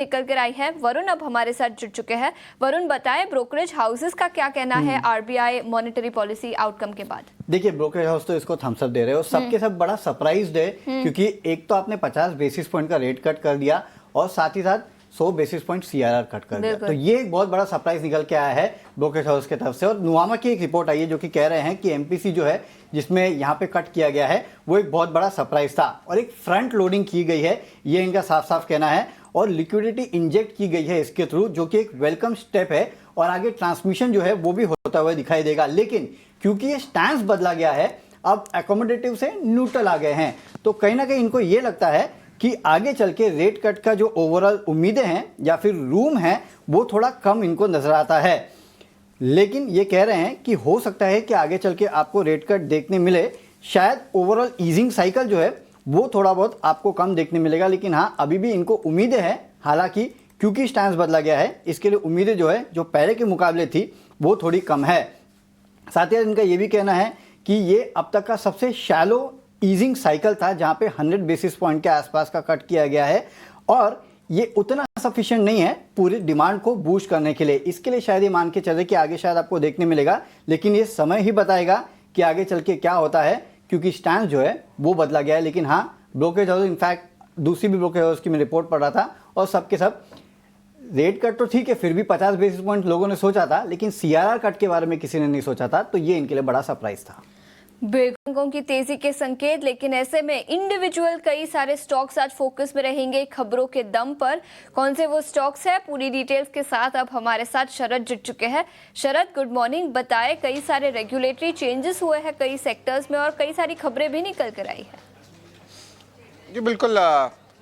निकल कर आई है। वरुण अब हमारे साथ जुड़ चुके हैं। वरुण बताएं, ब्रोकरेज हाउसेस का क्या कहना है आरबीआई मॉनेटरी पॉलिसी आउटकम के बाद? देखिए, ब्रोकरेज हाउस तो इसको थम्स अप दे रहे हो, सबके सब बड़ा सरप्राइज्ड है क्योंकि एक तो आपने 50 बेसिस पॉइंट का रेट कट कर दिया और साथ ही साथ 100 बेसिस पॉइंट सीआरआर कट कर दिया। तो ये एक बहुत बड़ा सरप्राइज निकल के आया है ब्रोकरेज हाउस की तरफ से। और नुवामा की एक रिपोर्ट आई है जो कि कह रहे हैं कि एमपीसी जो है जिसमें यहाँ पे कट किया गया है वो एक बहुत बड़ा सरप्राइज था और एक फ्रंट लोडिंग की गई है, ये इनका साफ साफ कहना है। और लिक्विडिटी इंजेक्ट की गई है इसके थ्रू, जो कि एक वेलकम स्टेप है और आगे ट्रांसमिशन जो है वो भी होता हुआ दिखाई देगा। लेकिन क्योंकि ये स्टैंस बदला गया है, अब एकोमोडेटिव से न्यूट्रल आ गए हैं, तो कहीं ना कहीं इनको ये लगता है कि आगे चल के रेट कट का जो ओवरऑल उम्मीदें हैं या फिर रूम है वो थोड़ा कम इनको नजर आता है। लेकिन ये कह रहे हैं कि हो सकता है कि आगे चल के आपको रेट कट देखने मिले, शायद ओवरऑल ईजिंग साइकिल जो है वो थोड़ा बहुत आपको कम देखने मिलेगा। लेकिन हाँ, अभी भी इनको उम्मीदें हैं, हालांकि क्योंकि स्टैंस बदला गया है इसके लिए उम्मीदें जो है जो पहले के मुकाबले थी वो थोड़ी कम है। साथ ही इनका ये भी कहना है कि ये अब तक का सबसे शैलो ईजिंग साइकिल था जहां पे 100 बेसिस पॉइंट के आसपास का कट किया गया है और ये उतना सफिशिएंट नहीं है पूरी डिमांड को बूस्ट करने के लिए। इसके लिए शायद ये मान के चले कि आगे शायद आपको देखने मिलेगा, लेकिन ये समय ही बताएगा कि आगे चल के क्या होता है, क्योंकि स्टैंस जो है वो बदला गया है। लेकिन हाँ, ब्रोकरेज हाउस, इनफैक्ट दूसरी भी ब्रोकरेज हाउस की मैं रिपोर्ट पढ़ रहा था और सबके सब रेट कट तो ठीक है, फिर भी 50 बेसिस पॉइंट लोगों ने सोचा था, लेकिन सीआरआर कट के बारे में किसी ने नहीं सोचा था, तो ये इनके लिए बड़ा सरप्राइज था। बैंकों की तेजी के संकेत, लेकिन ऐसे में इंडिविजुअल कई सारे स्टॉक्स आज फोकस में रहेंगे खबरों के दम पर। कौन से वो स्टॉक्स है, पूरी डिटेल्स के साथ अब हमारे साथ शरद जुड़ चुके हैं। शरद, गुड मॉर्निंग। बताएं, कई सारे रेगुलेटरी चेंजेस हुए हैं कई सेक्टर्स में और कई सारी खबरें भी निकल कर आई है। जी बिल्कुल,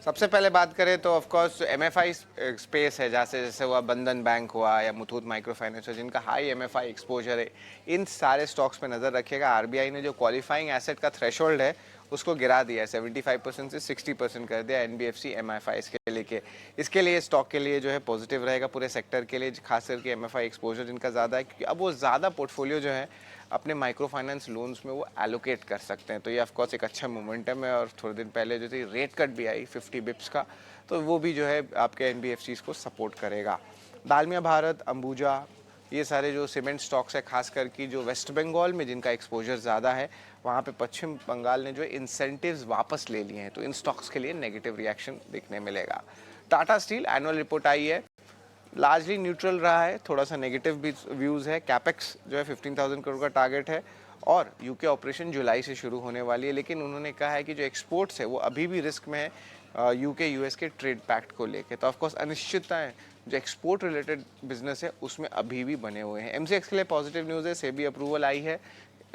सबसे पहले बात करें तो ऑफ कोर्स एमएफआई स्पेस है, जैसे हुआ बंधन बैंक हुआ या मुथूट माइक्रो फाइनेंस, जिनका हाई एमएफआई एक्सपोजर है, इन सारे स्टॉक्स पे नज़र रखिएगा। आरबीआई ने जो क्वालिफाइंग एसेट का थ्रेशोल्ड है उसको गिरा दिया है, 75% से 60% कर दिया एनबीएफसी एमएफआई के लेके। इसके लिए स्टॉक के लिए जो है पॉजिटिव रहेगा पूरे सेक्टर के लिए, खास करके एमएफआई एक्सपोजर इनका ज़्यादा है क्योंकि अब वो ज़्यादा पोर्टफोलियो जो है अपने माइक्रो फाइनेंस लोन्स में वो एलोकेट कर सकते हैं। तो ये ऑफकोर्स एक अच्छा मोमेंटम है। और थोड़े दिन पहले जो थी रेट कट भी आई 50 बिप्स का, तो वो भी जो है आपके एनबीएफसीज को सपोर्ट करेगा। दालमिया भारत, अंबुजा, ये सारे जो सीमेंट स्टॉक्स है, खास करके जो वेस्ट बंगाल में जिनका एक्सपोजर ज़्यादा है, वहाँ पे पश्चिम बंगाल ने जो इंसेंटिव्स वापस ले लिए हैं, तो इन स्टॉक्स के लिए नेगेटिव रिएक्शन देखने मिलेगा। टाटा स्टील एनुअल रिपोर्ट आई है, लार्जली न्यूट्रल रहा है, थोड़ा सा नेगेटिव भी व्यूज़ है। कैपेक्स जो है 15,000 करोड़ का टारगेट है और यूके ऑपरेशन जुलाई से शुरू होने वाली है, लेकिन उन्होंने कहा है कि जो एक्सपोर्ट्स है वो अभी भी रिस्क में है यूके यूएस के ट्रेड पैक्ट को लेके। तो ऑफकोर्स अनिश्चितताएं जो एक्सपोर्ट रिलेटेड बिजनेस है उसमें अभी भी बने हुए हैं। एमसीएक्स के लिए पॉजिटिव न्यूज़ है, सेबी अप्रूवल आई है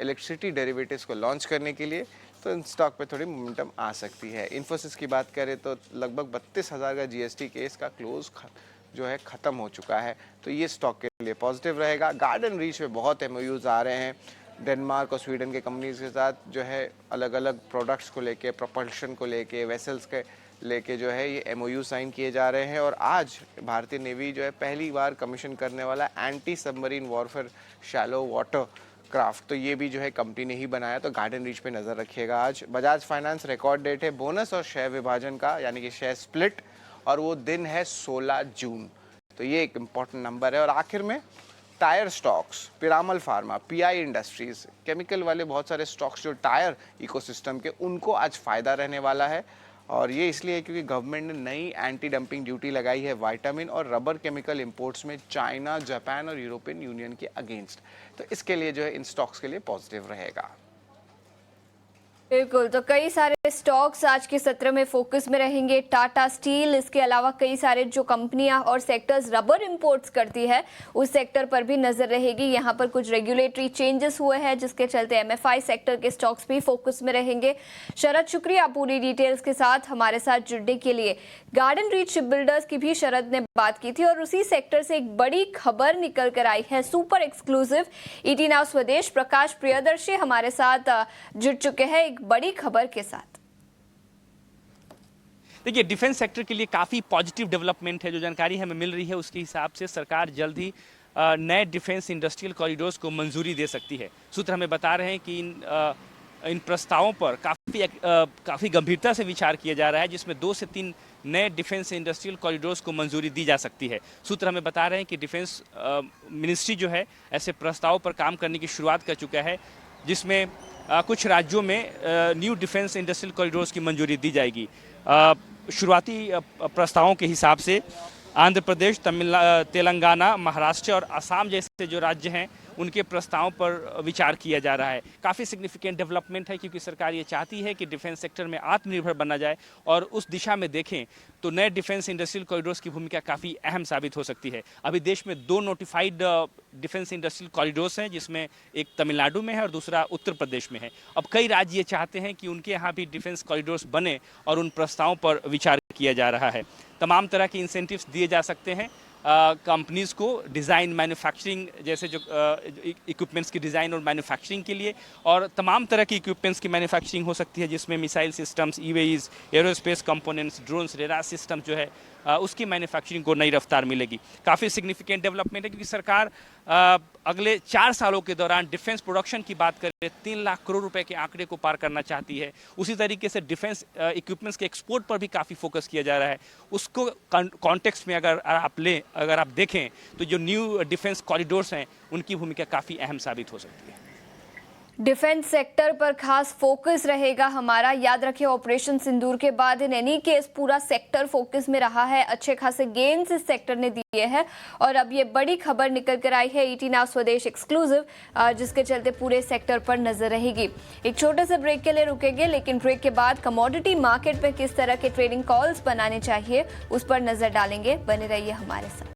इलेक्ट्रिसिटी डेरिवेटिव्स को लॉन्च करने के लिए, तो इन स्टॉक पे थोड़ी मोमेंटम आ सकती है। इन्फोसिस की बात करें तो लगभग 32,000 का जीएसटी केस का क्लोज जो है ख़त्म हो चुका है, तो ये स्टॉक के लिए पॉजिटिव रहेगा। गार्डन रीच में बहुत एमओयूज आ रहे हैं डेनमार्क और स्वीडन के कंपनीज के साथ, जो है अलग अलग प्रोडक्ट्स को लेके, प्रोपल्शन को लेके, वेसल्स के लेके जो है ये एमओयू साइन किए जा रहे हैं। और आज भारतीय नेवी जो है पहली बार कमीशन करने वाला anti submarine warfare shallow water craft, तो ये भी जो है कंपनी ने ही बनाया, तो गार्डन रीच पे नज़र रखिएगा। आज बजाज फाइनेंस रिकॉर्ड डेट है बोनस और शेयर विभाजन का, यानी कि शेयर स्प्लिट, और वो दिन है 16 जून, तो ये एक इम्पॉर्टेंट नंबर है। और आखिर में tyre stocks, Piramal pharma, pi industries, chemical वाले बहुत सारे स्टॉक्स जो टायर इकोसिस्टम के, उनको आज फ़ायदा रहने वाला है। और ये इसलिए क्योंकि गवर्नमेंट ने नई एंटी डंपिंग ड्यूटी लगाई है विटामिन और रबर केमिकल इंपोर्ट्स में चाइना, जापान और यूरोपियन यूनियन के अगेंस्ट, तो इसके लिए जो है इन स्टॉक्स के लिए पॉजिटिव रहेगा। बिल्कुल, तो कई सारे स्टॉक्स आज के सत्र में फोकस में रहेंगे। टाटा स्टील, इसके अलावा कई सारे जो कंपनियां और सेक्टर्स रबर इंपोर्ट्स करती है उस सेक्टर पर भी नजर रहेगी। यहां पर कुछ रेगुलेटरी चेंजेस हुए हैं जिसके चलते एमएफआई सेक्टर के स्टॉक्स भी फोकस में रहेंगे। शरद, शुक्रिया पूरी डिटेल्स के साथ हमारे साथ जुड़ने के लिए। गार्डन रीच शिप बिल्डर्स की भी शरद ने बात की थी और उसी सेक्टर से एक बड़ी खबर निकल कर आई है, सुपर एक्सक्लूसिव। ईटी नाउ स्वदेश प्रकाश प्रियदर्शी हमारे साथ जुड़ चुके हैं एक बड़ी खबर के साथ। देखिए, डिफेंस सेक्टर के लिए काफ़ी पॉजिटिव डेवलपमेंट है। जो जानकारी हमें मिल रही है उसके हिसाब से सरकार जल्द ही नए डिफेंस इंडस्ट्रियल कॉरिडोर्स को मंजूरी दे सकती है। सूत्र हमें बता रहे हैं कि इन प्रस्तावों पर काफ़ी गंभीरता से विचार किया जा रहा है, जिसमें 2 से 3 नए डिफेंस इंडस्ट्रियल कॉरिडोर्स को मंजूरी दी जा सकती है। सूत्र हमें बता रहे हैं कि डिफेंस मिनिस्ट्री जो है ऐसे प्रस्ताव पर काम करने की शुरुआत कर चुका है, जिसमें कुछ राज्यों में न्यू डिफेंस इंडस्ट्रियल कॉरिडोर्स की मंजूरी दी जाएगी। शुरुआती प्रस्तावों के हिसाब से आंध्र प्रदेश, तेलंगाना, महाराष्ट्र और असम जैसे जो राज्य हैं उनके प्रस्तावों पर विचार किया जा रहा है। काफ़ी सिग्निफिकेंट डेवलपमेंट है, क्योंकि सरकार ये चाहती है कि डिफेंस सेक्टर में आत्मनिर्भर बना जाए, और उस दिशा में देखें तो नए डिफेंस इंडस्ट्रियल कॉरिडोर्स की भूमिका काफ़ी अहम साबित हो सकती है। अभी देश में 2 नोटिफाइड डिफेंस इंडस्ट्रियल कॉरिडोर्स हैं, जिसमें एक तमिलनाडु में है और दूसरा उत्तर प्रदेश में है। अब कई राज्य ये चाहते हैं कि उनके यहाँ भी डिफेंस कॉरिडोर्स बने, और उन प्रस्तावों पर विचार किया जा रहा है। तमाम तरह के इंसेंटिव्स दिए जा सकते हैं कंपनीज को डिज़ाइन, मैन्युफैक्चरिंग जैसे जो इक्विपमेंट्स की डिज़ाइन और मैन्युफैक्चरिंग के लिए, और तमाम तरह की इक्विपमेंट्स की मैन्युफैक्चरिंग हो सकती है, जिसमें missile systems, EVs, aerospace components, drones, radar system जो है उसकी मैन्युफैक्चरिंग को नई रफ्तार मिलेगी। काफ़ी सिग्निफिकेंट डेवलपमेंट है, क्योंकि सरकार अगले 4 सालों के दौरान डिफेंस प्रोडक्शन की बात करें 3 लाख करोड़ रुपए के आंकड़े को पार करना चाहती है। उसी तरीके से डिफेंस इक्विपमेंट्स के एक्सपोर्ट पर भी काफ़ी फोकस किया जा रहा है। उसको कॉन्टेक्स्ट में अगर आप देखें तो जो न्यू डिफेंस कॉरिडोर्स हैं उनकी भूमिका काफ़ी अहम साबित हो सकती है। डिफेंस सेक्टर पर खास फोकस रहेगा हमारा। याद रखिए, ऑपरेशन सिंदूर के बाद इन एनी केस पूरा सेक्टर फोकस में रहा है। अच्छे खासे गेन्स इस सेक्टर ने दिए हैं, और अब ये बड़ी खबर निकल कर आई है ET Now स्वदेश एक्सक्लूसिव, जिसके चलते पूरे सेक्टर पर नजर रहेगी। एक छोटे से ब्रेक के लिए रुकेंगे, लेकिन ब्रेक के बाद कमोडिटी मार्केट में किस तरह के ट्रेडिंग कॉल्स बनाने चाहिए उस पर नजर डालेंगे। बने रहिए हमारे साथ।